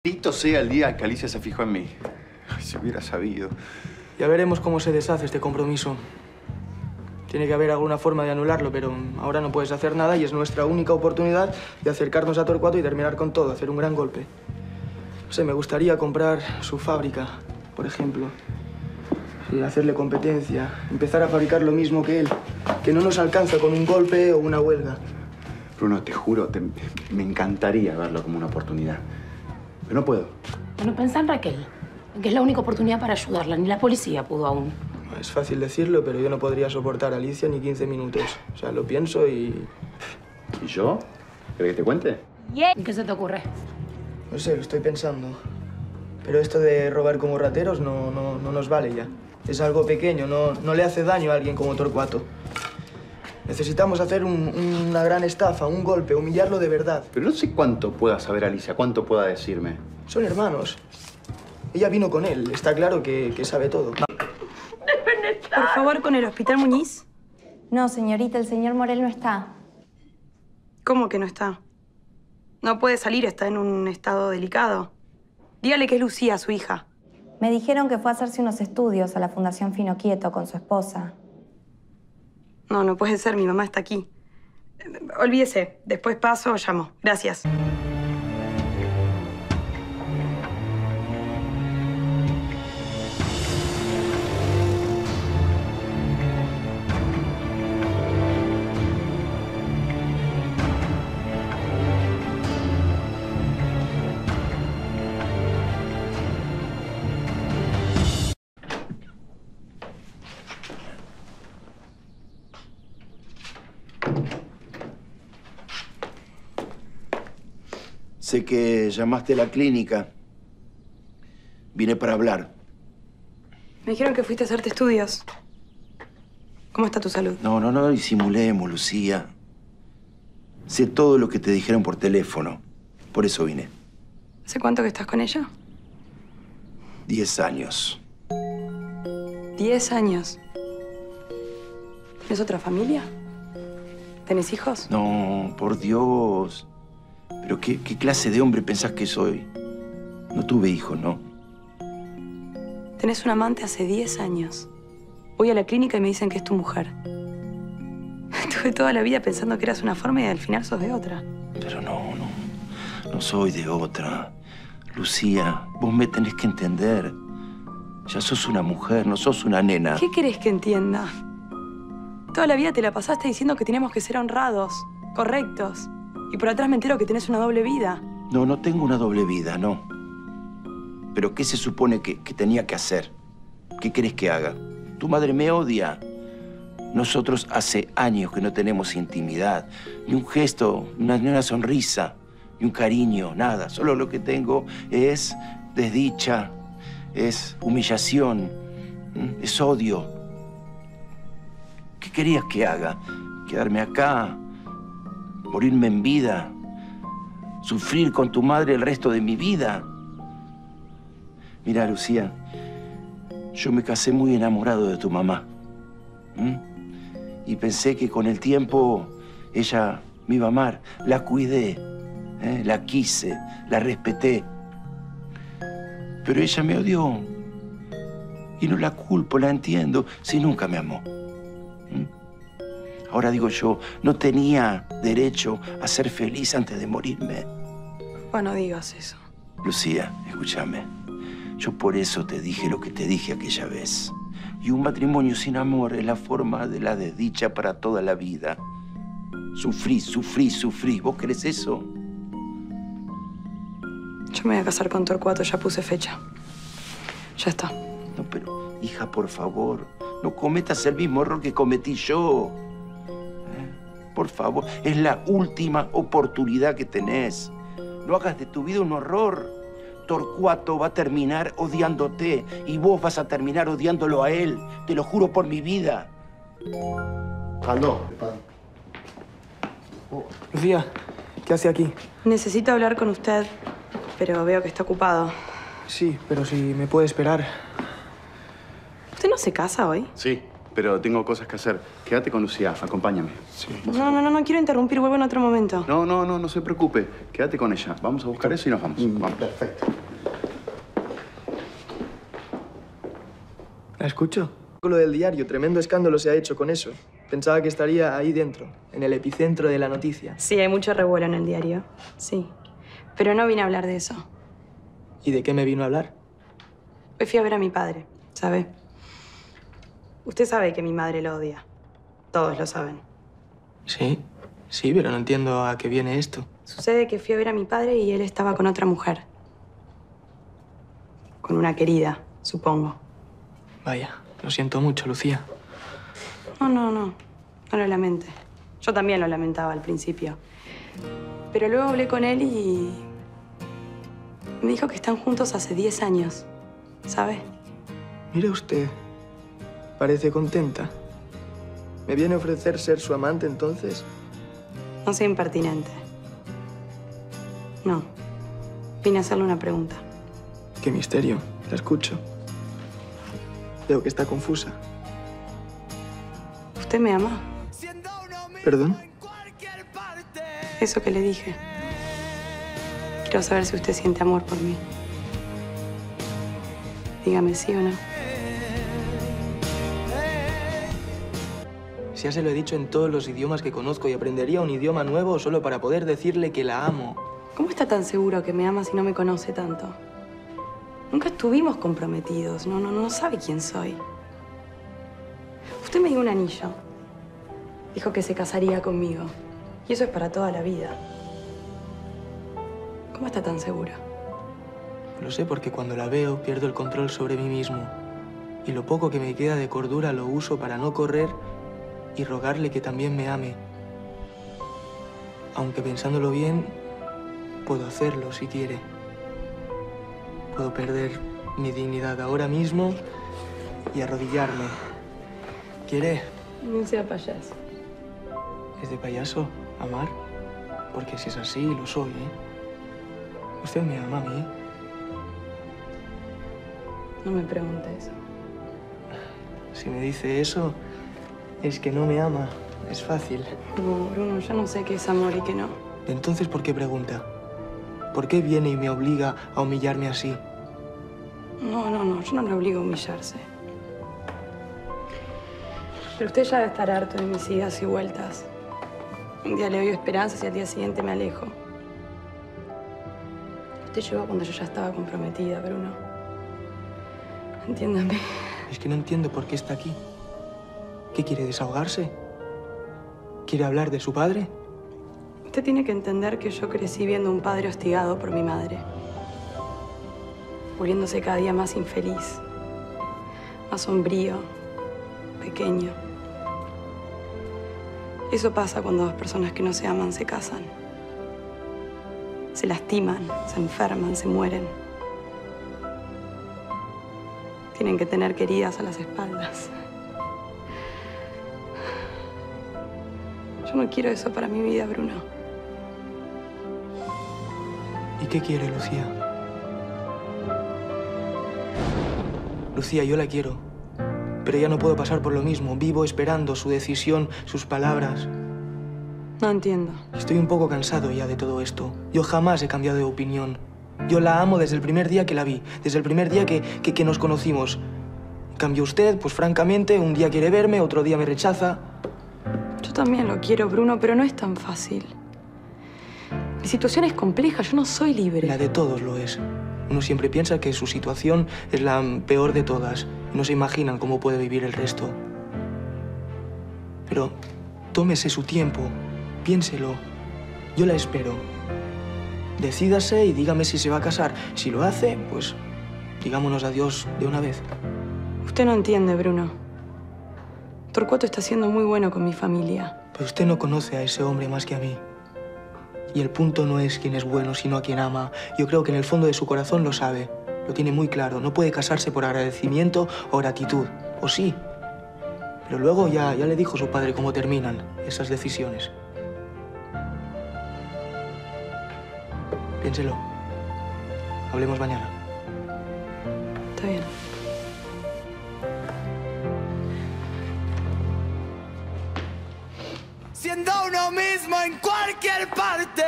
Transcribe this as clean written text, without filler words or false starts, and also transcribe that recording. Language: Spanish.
Maldito sea el día que Alicia se fijó en mí. Ay, si hubiera sabido. Ya veremos cómo se deshace este compromiso. Tiene que haber alguna forma de anularlo, pero ahora no puedes hacer nada y es nuestra única oportunidad de acercarnos a Torcuato y terminar con todo, hacer un gran golpe. No sé, me gustaría comprar su fábrica, por ejemplo. Y hacerle competencia, empezar a fabricar lo mismo que él, que no nos alcanza con un golpe o una huelga. Bruno, te juro, me encantaría verlo como una oportunidad. Pero no puedo. Bueno, pensá en Raquel, que es la única oportunidad para ayudarla. Ni la policía pudo aún. Es fácil decirlo, pero yo no podría soportar a Alicia ni 15 minutos. O sea, lo pienso y... ¿Y yo? ¿Querés que te cuente? ¿Y qué se te ocurre? No sé, lo estoy pensando. Pero esto de robar como rateros no nos vale ya. Es algo pequeño, no le hace daño a alguien como Torcuato. Necesitamos hacer una gran estafa, un golpe, humillarlo de verdad. Pero no sé cuánto pueda saber Alicia, cuánto pueda decirme. Son hermanos. Ella vino con él, está claro que sabe todo. Por favor, con el Hospital Muñiz. No, señorita, el señor Morel no está. ¿Cómo que no está? No puede salir, está en un estado delicado. Dígale que es Lucía, su hija. Me dijeron que fue a hacerse unos estudios a la Fundación Fino Quieto con su esposa. No, no puede ser, mi mamá está aquí. Olvídese, después paso o llamo. Gracias. Sé que llamaste a la clínica. Vine para hablar. Me dijeron que fuiste a hacerte estudios. ¿Cómo está tu salud? No disimulemos, Lucía. Sé todo lo que te dijeron por teléfono. Por eso vine. ¿Hace cuánto que estás con ella? 10 años. 10 años. ¿Tienes otra familia? ¿Tenés hijos? No, por Dios. ¿Pero qué clase de hombre pensás que soy? No tuve hijos, ¿no? Tenés un amante hace 10 años. Voy a la clínica y me dicen que es tu mujer. Estuve toda la vida pensando que eras una forma y al final sos de otra. Pero no soy de otra. Lucía, vos me tenés que entender. Ya sos una mujer, no sos una nena. ¿Qué querés que entienda? Toda la vida te la pasaste diciendo que teníamos que ser honrados, correctos. Y por atrás me entero que tenés una doble vida. No tengo una doble vida, no. ¿Pero qué se supone que tenía que hacer? ¿Qué querés que haga? Tu madre me odia. Nosotros hace años que no tenemos intimidad. Ni un gesto, ni una sonrisa, ni un cariño, nada. Solo lo que tengo es desdicha, es humillación, es odio. ¿Qué querías que haga? ¿Quedarme acá? ¿Morirme en vida? ¿Sufrir con tu madre el resto de mi vida? Mira, Lucía, yo me casé muy enamorado de tu mamá. Y pensé que con el tiempo ella me iba a amar. La cuidé, la quise, la respeté. Pero ella me odió. Y no la culpo, la entiendo, si nunca me amó. Ahora digo yo, no tenía derecho a ser feliz antes de morirme. Bueno, digas eso. Lucía, escúchame. Yo por eso te dije lo que te dije aquella vez. Y un matrimonio sin amor es la forma de la desdicha para toda la vida. Sufrí. ¿Vos querés eso? Yo me voy a casar con Torcuato, ya puse fecha. Ya está. No, pero, hija, por favor, no cometas el mismo error que cometí yo. Por favor, es la última oportunidad que tenés. No hagas de tu vida un horror. Torcuato va a terminar odiándote y vos vas a terminar odiándolo a él. Te lo juro por mi vida. Aldo. Lucía, ¿qué hace aquí? Necesito hablar con usted, pero veo que está ocupado. Sí, pero si me puede esperar. ¿Usted no se casa hoy? Sí, pero tengo cosas que hacer. Quédate con Lucía, acompáñame. Sí. No quiero interrumpir, vuelvo en otro momento. No se preocupe. Quédate con ella. Vamos a buscar eso y nos vamos. Vamos. Perfecto. ¿La escucho? Lo del diario, tremendo escándalo se ha hecho con eso. Pensaba que estaría ahí dentro, en el epicentro de la noticia. Sí, hay mucho revuelo en el diario, sí. Pero no vine a hablar de eso. ¿Y de qué me vino a hablar? Hoy fui a ver a mi padre, ¿sabe? Usted sabe que mi madre lo odia. Todos lo saben. Sí, sí, pero no entiendo a qué viene esto. Sucede que fui a ver a mi padre y él estaba con otra mujer. Con una querida, supongo. Vaya, lo siento mucho, Lucía. No lo lamente. Yo también lo lamentaba al principio. Pero luego hablé con él y me dijo que están juntos hace 10 años, ¿sabe? Mire usted, parece contenta. ¿Me viene a ofrecer ser su amante entonces? No soy impertinente. No. Vine a hacerle una pregunta. Qué misterio, la escucho. Veo que está confusa. ¿Usted me ama? ¿Perdón? Eso que le dije. Quiero saber si usted siente amor por mí. Dígame sí o no. Si ya se lo he dicho en todos los idiomas que conozco y aprendería un idioma nuevo solo para poder decirle que la amo. ¿Cómo está tan seguro que me ama si no me conoce tanto? Nunca estuvimos comprometidos. No sabe quién soy. Usted me dio un anillo. Dijo que se casaría conmigo. Y eso es para toda la vida. ¿Cómo está tan seguro? Lo sé porque cuando la veo pierdo el control sobre mí mismo. Y lo poco que me queda de cordura lo uso para no correr y rogarle que también me ame. Aunque pensándolo bien, puedo hacerlo si quiere. Puedo perder mi dignidad ahora mismo y arrodillarme. ¿Quiere? No sea payaso. ¿Es de payaso amar? Porque si es así, lo soy, ¿eh? Usted me ama a mí. No me pregunte eso. Si me dice eso, es que no me ama. Es fácil. No, Bruno, yo no sé qué es amor y qué no. Entonces, ¿por qué pregunta? ¿Por qué viene y me obliga a humillarme así? No, yo no le obligo a humillarse. Pero usted ya debe estar harto de mis idas y vueltas. Un día le doy esperanzas y al día siguiente me alejo. Usted llegó cuando yo ya estaba comprometida, Bruno. Entiéndame. Es que no entiendo por qué está aquí. ¿Qué quiere, desahogarse? ¿Quiere hablar de su padre? Usted tiene que entender que yo crecí viendo a un padre hostigado por mi madre. Volviéndose cada día más infeliz. Más sombrío. Pequeño. Eso pasa cuando dos personas que no se aman se casan. Se lastiman, se enferman, se mueren. Tienen que tener queridas a las espaldas. Yo no quiero eso para mi vida, Bruno. ¿Y qué quiere, Lucía? Lucía, yo la quiero. Pero ya no puedo pasar por lo mismo. Vivo esperando su decisión, sus palabras. No entiendo. Estoy un poco cansado ya de todo esto. Yo jamás he cambiado de opinión. Yo la amo desde el primer día que la vi, desde el primer día que nos conocimos. En cambio usted, pues francamente, un día quiere verme, otro día me rechaza. Yo también lo quiero, Bruno, pero no es tan fácil. Mi situación es compleja, yo no soy libre. La de todos lo es. Uno siempre piensa que su situación es la peor de todas y no se imaginan cómo puede vivir el resto. Pero tómese su tiempo, piénselo. Yo la espero. Decídase y dígame si se va a casar. Si lo hace, pues digámonos adiós de una vez. Usted no entiende, Bruno. Torcuato está siendo muy bueno con mi familia. Pero usted no conoce a ese hombre más que a mí. Y el punto no es quién es bueno, sino a quién ama. Yo creo que en el fondo de su corazón lo sabe. Lo tiene muy claro. No puede casarse por agradecimiento o gratitud. O sí. Pero luego ya le dijo su padre cómo terminan esas decisiones. Piénselo. Hablemos mañana. Está bien. Siendo uno mismo en cualquier parte.